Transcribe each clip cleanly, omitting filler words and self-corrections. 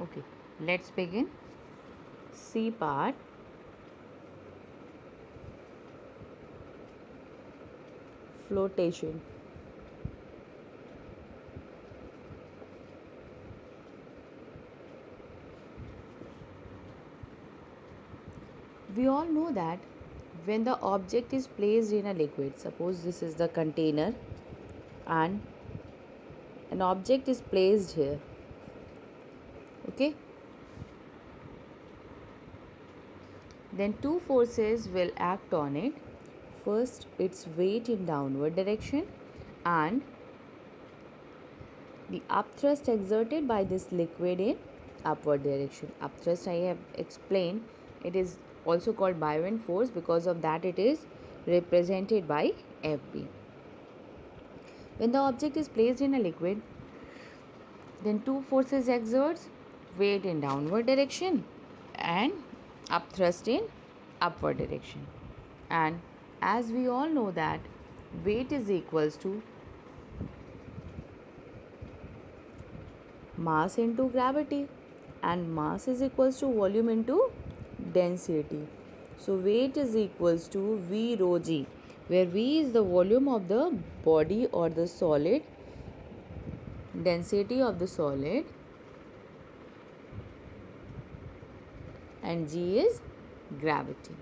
Okay, let's begin. C part, flotation. We all know that when the object is placed in a liquid, suppose this is the container and an object is placed here, okay, then two forces will act on it. First, its weight in downward direction and the upthrust exerted by this liquid in upward direction. Upthrust I have explained, it is also called buoyant force, because of that it is represented by Fb. When the object is placed in a liquid, then two forces exerts, weight in downward direction and upthrust in upward direction. And as we all know that weight is equals to mass into gravity, and mass is equals to volume into density. So weight is equals to V rho g, where V is the volume of the body or the solid, density of the solid, and G is gravity.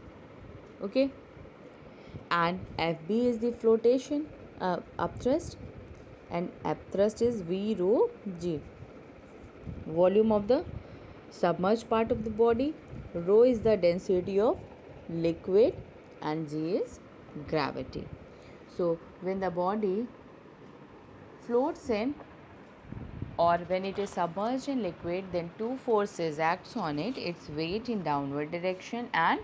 Okay, and Fb is the flotation upthrust, and upthrust is V rho g, volume of the submerged part of the body, rho is the density of liquid, and G is gravity. So when the body floats in or when it is submerged in liquid, then two forces acts on it, its weight in downward direction and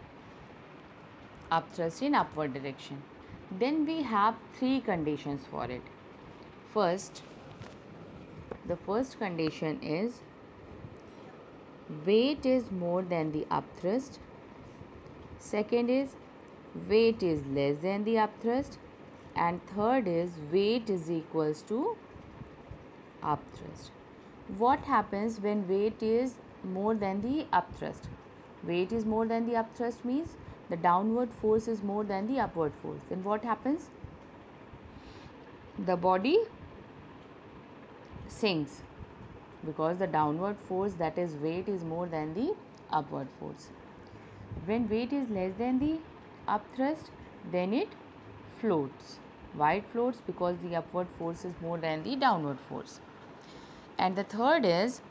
upthrust in upward direction. Then we have three conditions for it. First, the first condition is weight is more than the upthrust. Second is weight is less than the upthrust, and third is weight is equals to upthrust. What happens when weight is more than the upthrust? Weight is more than the upthrust means the downward force is more than the upward force. Then what happens? The body sinks, because the downward force, that is weight, is more than the upward force. When weight is less than the upthrust, then it floats. Why it floats? Because the upward force is more than the downward force. And the third is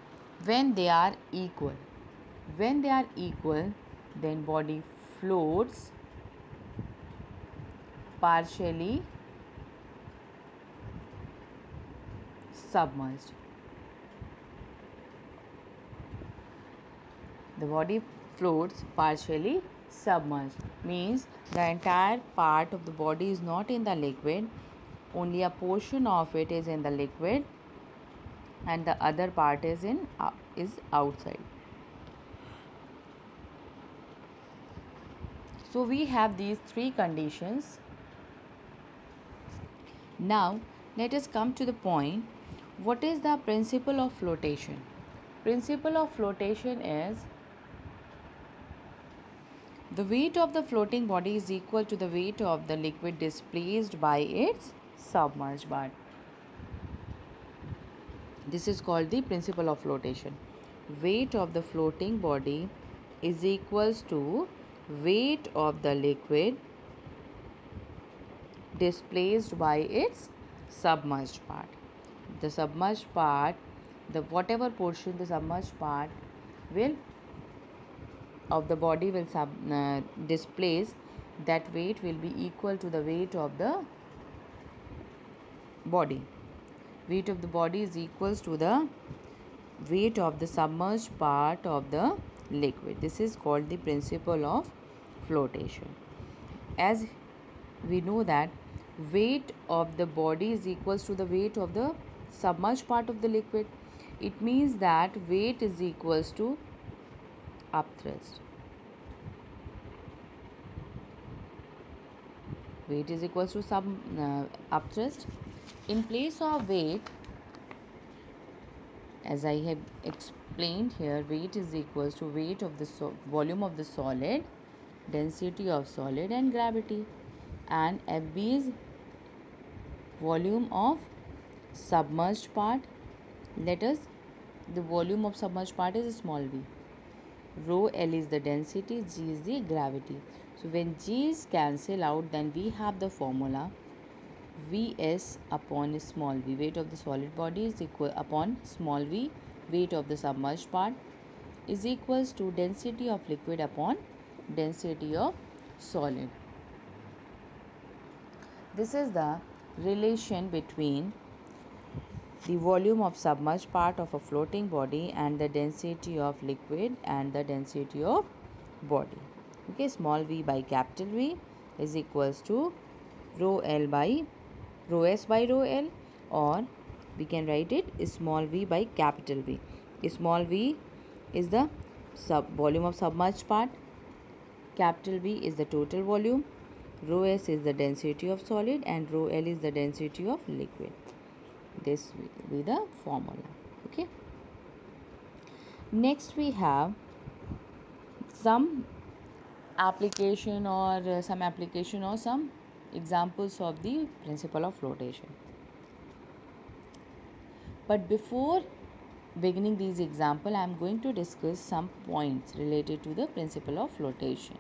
when they are equal. When they are equal, then body floats partially submerged. The body floats partially submerged, means the entire part of the body is not in the liquid, only a portion of it is in the liquid and the other part is outside. So we have these three conditions. Now let us come to the point, what is the principle of flotation? Principle of flotation is the weight of the floating body is equal to the weight of the liquid displaced by its submerged part. This is called the principle of flotation. Weight of the floating body is equals to weight of the liquid displaced by its submerged part. The submerged part, the whatever portion the submerged part will of the body will displace, that weight will be equal to the weight of the body. Weight of the body is equals to the weight of the submerged part of the liquid. This is called the principle of flotation. As we know that weight of the body is equals to the weight of the submerged part of the liquid, it means that weight is equals to upthrust. Weight is equals to upthrust. In place of weight, as I have explained here, weight is equals to weight of the volume of the solid, density of solid, and gravity. And FB is volume of submerged part. Let us, the volume of submerged part is small v. Rho L is the density, G is the gravity. So when G is cancelled out, then we have the formula Vs upon small v, weight of the solid body, is equal upon small v, weight of the submerged part, is equals to density of liquid upon density of solid. This is the relation between the volume of submerged part of a floating body and the density of liquid and the density of body. Okay, small v by capital V is equals to rho L by rho S by rho L, or we can write it small v by capital V. Small v is the volume of submerged part, capital V is the total volume, rho S is the density of solid, and rho L is the density of liquid. This will be the formula. Okay. Next we have some application or some examples of the principle of flotation. But before beginning these examples, I am going to discuss some points related to the principle of flotation.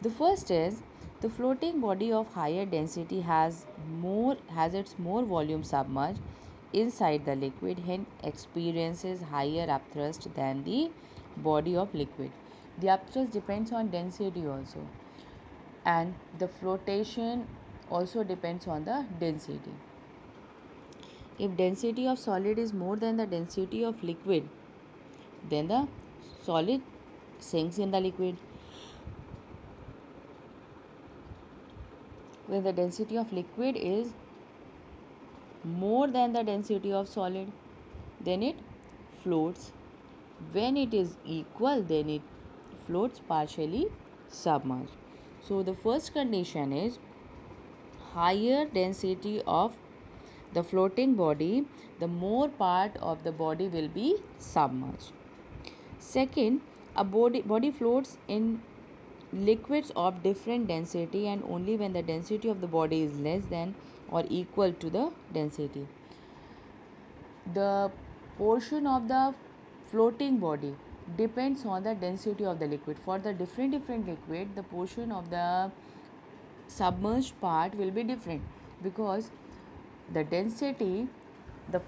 The first is the floating body of higher density has its more volume submerged inside the liquid, hence experiences higher upthrust than the body of liquid. The upthrust depends on density also, and the flotation also depends on the density. If density of solid is more than the density of liquid, then the solid sinks in the liquid. When the density of liquid is more than the density of solid, then it floats. When it is equal, then it floats partially submerged. So the first condition is higher density of the floating body, the more part of the body will be submerged. Second, a body floats in liquids of different density and only when the density of the body is less than or equal to the density. The portion of the floating body depends on the density of the liquid. For the different liquid, the portion of the submerged part will be different, because the density, the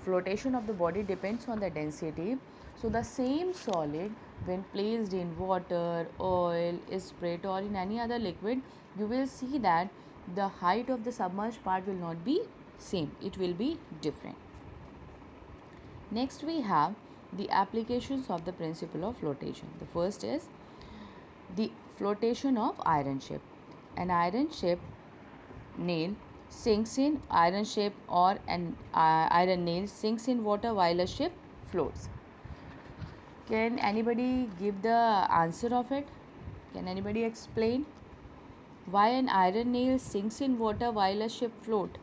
flotation of the body depends on the density. So the same solid, when placed in water, oil, spirit, or in any other liquid, you will see that the height of the submerged part will not be same, it will be different. Next we have the applications of the principle of flotation. The first is the flotation of iron ship. An iron ship nail sinks in iron ship, or an iron nail sinks in water while a ship floats. Can anybody give the answer of it? Can anybody explain why an iron nail sinks in water while a ship floats?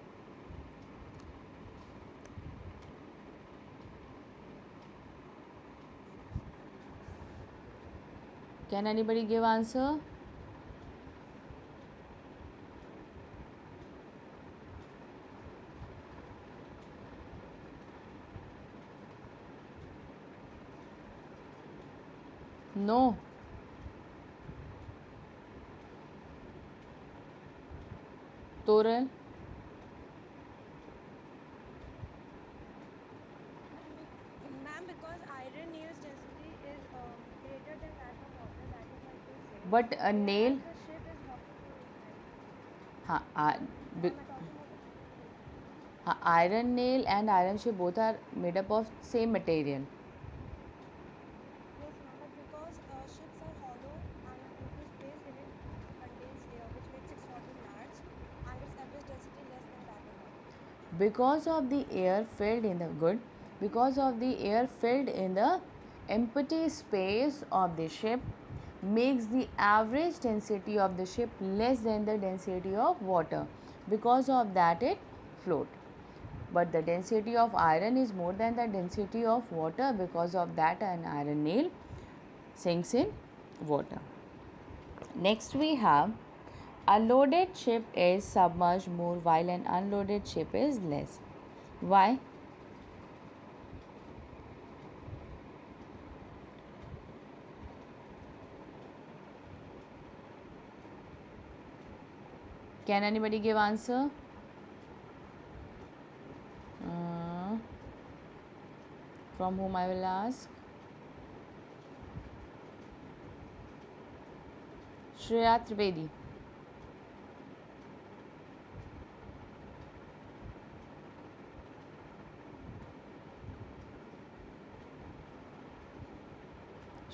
Can anybody give answer? No. Toral? Ma'am, because iron nail's density is greater than that of water, that is why it is same. But a nail? Whereas the ship is walking through iron. हाँ, Ma'am, I'm talking about the principle. iron nail and iron ship both are made up of same material. Yes, ma'am, but because ships are hollow and liquid placed in it contains air, which makes its volume large and its average density less than that of water. Because of the air filled in the because of the air filled in the empty space of the ship makes the average density of the ship less than the density of water. Because of that, it float. but the density of iron is more than the density of water. Because of that, an iron nail sinks in water. Next we have a loaded ship is submerged more while an unloaded ship is less. Why? Can anybody give answer? From whom I will ask? Shreya Trivedi.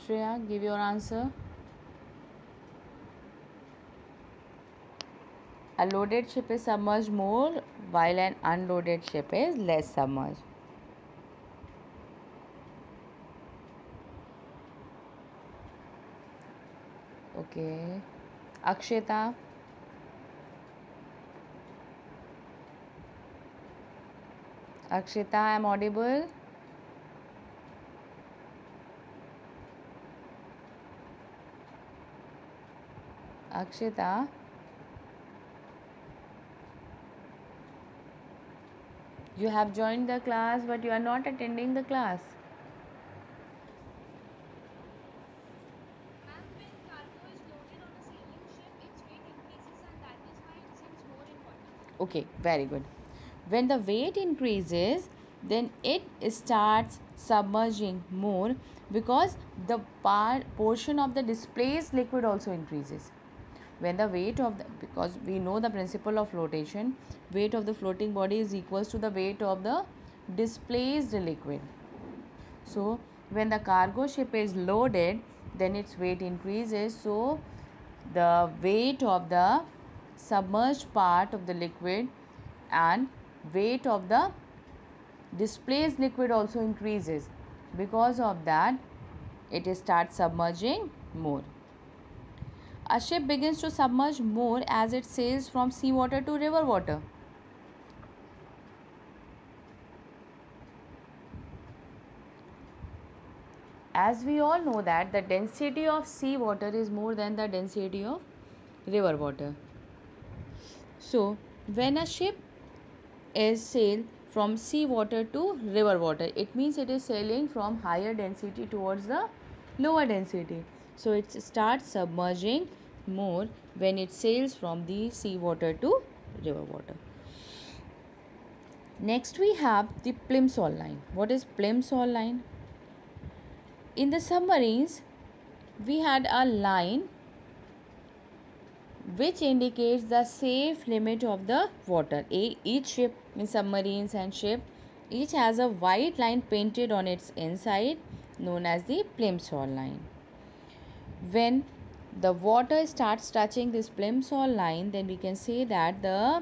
Shreya, give your answer. A loaded ship is submerged more while an unloaded ship is less submerged. Okay. Akshita. Akshita, I am audible. Akshita. You have joined the class but you are not attending the class. Ma'am, when cargo is loaded on a sailing ship, its weight increases and that is why it sinks more in water. Okay, very good. When the weight increases, then it starts submerging more because the portion of the displaced liquid also increases. When the weight of the, because we know the principle of flotation, weight of the floating body is equals to the weight of the displaced liquid. So when the cargo ship is loaded, then its weight increases, so the weight of the submerged part of the liquid and weight of the displaced liquid also increases. Because of that, it starts submerging more. A ship begins to submerge more as it sails from seawater to river water. As we all know that the density of seawater is more than the density of river water. So, when a ship is sailed from seawater to river water, it means it is sailing from higher density towards the lower density. So, it starts submerging more when it sails from the seawater to river water. Next, we have the Plimsoll line. What is Plimsoll line? In the submarines, we had a line which indicates the safe limit of the water. Each ship, in submarines and ship, each has a white line painted on its inside known as the Plimsoll line. When the water starts touching this Plimsoll line, then we can say that the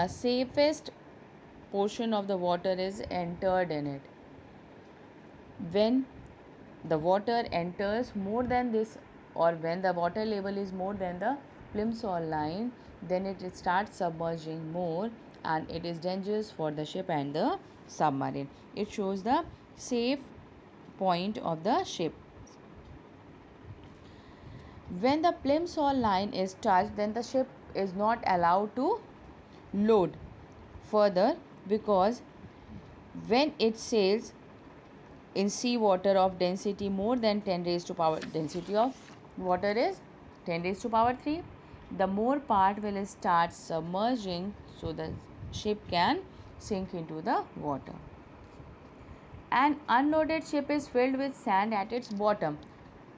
safest portion of the water is entered in it. When the water enters more than this, or when the water level is more than the Plimsoll line, then it starts submerging more and it is dangerous for the ship and the submarine. It shows the safe point of the ship. When the Plimsoll line is touched, then the ship is not allowed to load further, because when it sails in seawater of density more than 10 raised to power, density of water is 10 raised to power 3, the more part will start submerging, so the ship can sink into the water. An unloaded ship is filled with sand at its bottom.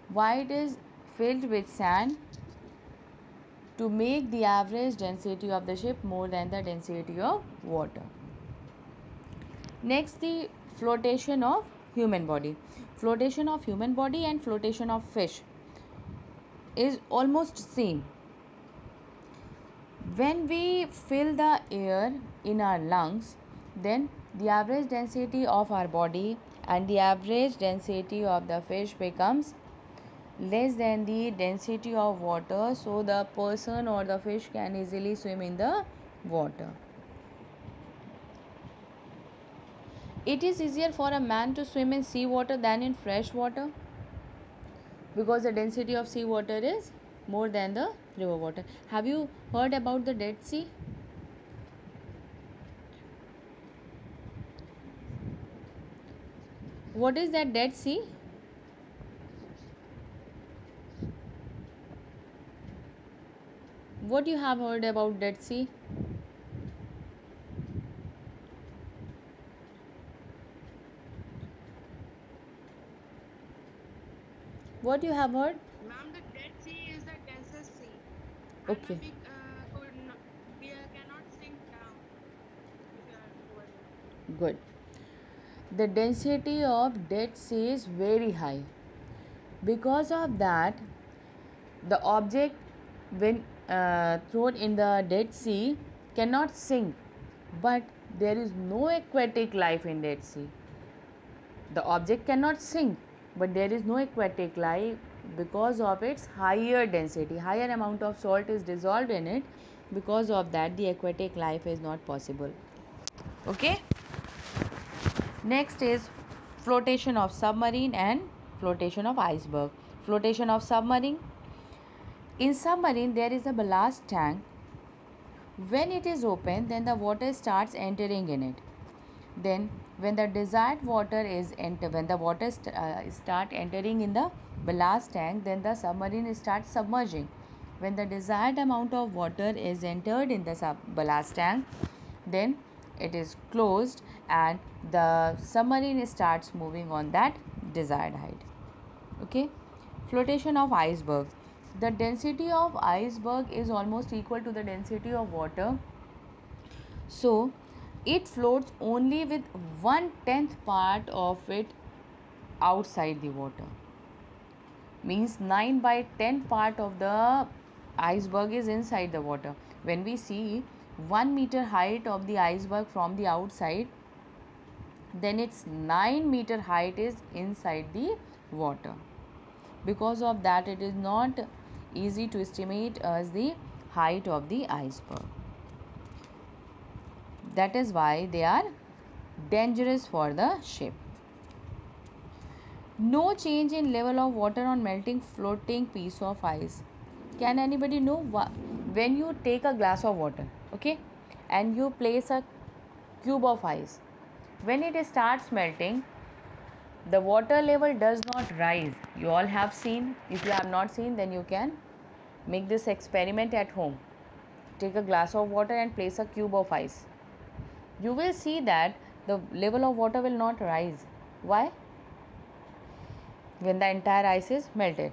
Why it is filled with sand? To make the average density of the ship more than the density of water. Next, the flotation of human body. Flotation of human body and flotation of fish is almost same. When we fill the air in our lungs, then the average density of our body and the average density of the fish becomes less than the density of water, so the person or the fish can easily swim in the water. It is easier for a man to swim in sea water than in fresh water because the density of sea water is more than the river water. Have you heard about the Dead Sea? What is that Dead Sea? What you have heard about Dead Sea? What you have heard? Ma'am, the Dead Sea is the densest sea, and Okay, we cannot sink down if you are over there. good. The density of Dead Sea is very high. Because of that, the object when thrown in the Dead Sea cannot sink, but there is no aquatic life in Dead Sea. The object cannot sink, but there is no aquatic life because of its higher density. Higher amount of salt is dissolved in it. Because of that, the aquatic life is not possible. Okay. Next is flotation of submarine and flotation of iceberg. Flotation of submarine. In submarine, there is a ballast tank. When it is open, then the water starts entering in it. Then, when the desired water is when the water start entering in the ballast tank, then the submarine starts submerging. When the desired amount of water is entered in the ballast tank, then it is closed and the submarine starts moving on that desired height. Okay. Flotation of iceberg. The density of iceberg is almost equal to the density of water, so it floats only with 1/10 part of it outside the water. Means 9 by 10 part of the iceberg is inside the water. When we see 1 meter height of the iceberg from the outside, then its 9-meter height is inside the water. Because of that, it is not easy to estimate as the height of the iceberg. That is why they are dangerous for the ship. No change in level of water on melting floating piece of ice. Can anybody know when you take a glass of water, okay, and you place a cube of ice, when it starts melting, the water level does not rise. You all have seen. If you have not seen, then you can make this experiment at home. Take a glass of water and place a cube of ice. You will see that the level of water will not rise. Why? When the entire ice is melted.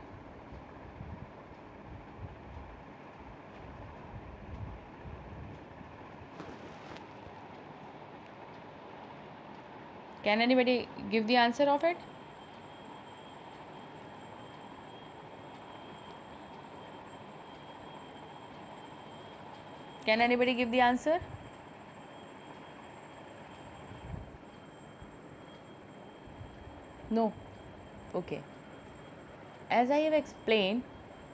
Can anybody give the answer of it? Can anybody give the answer? No. Okay. As I have explained,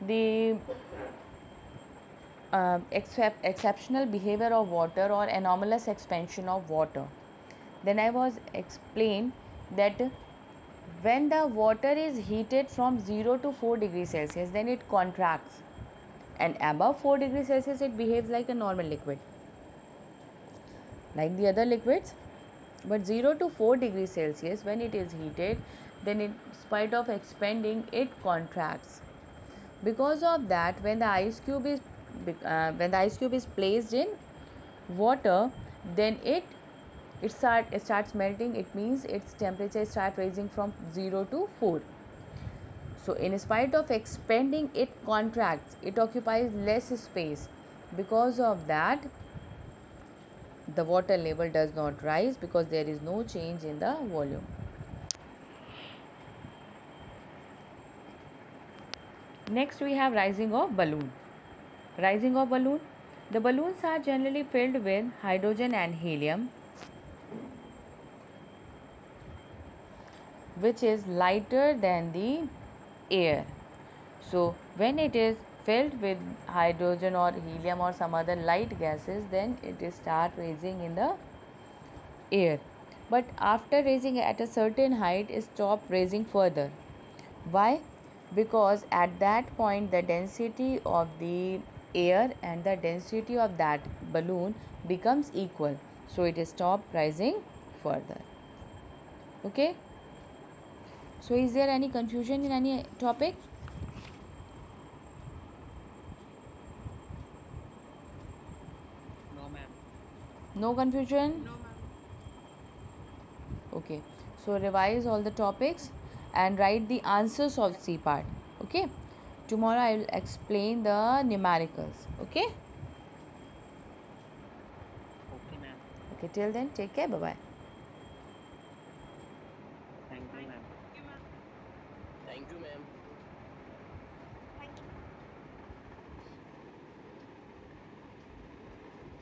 the exceptional behavior of water or anomalous expansion of water. Then I was explained that when the water is heated from 0 to 4 degrees Celsius, then it contracts, and above 4 degrees Celsius it behaves like a normal liquid, like the other liquids. But 0 to 4 degrees Celsius, when it is heated, then in spite of expanding, it contracts. Because of that, when the ice cube is placed in water, then it starts melting. It means its temperature starts rising from 0 to 4. So in spite of expanding, it contracts. It occupies less space. Because of that, the water level does not rise because there is no change in the volume. Next we have rising of balloon. Rising of balloon. The balloons are generally filled with hydrogen and helium, which is lighter than the air. So when it is filled with hydrogen or helium or some other light gases, then it start raising in the air. but after raising at a certain height, stop raising further. Why? Because at that point the density of the air and the density of that balloon becomes equal, so it stop rising further. Okay, so is there any confusion in any topic? No, ma'am. No confusion? No, ma'am. Okay, so revise all the topics and write the answers of C part. Okay, tomorrow I will explain the numericals. Okay, Okay, ma'am. okay, till then take care, bye bye.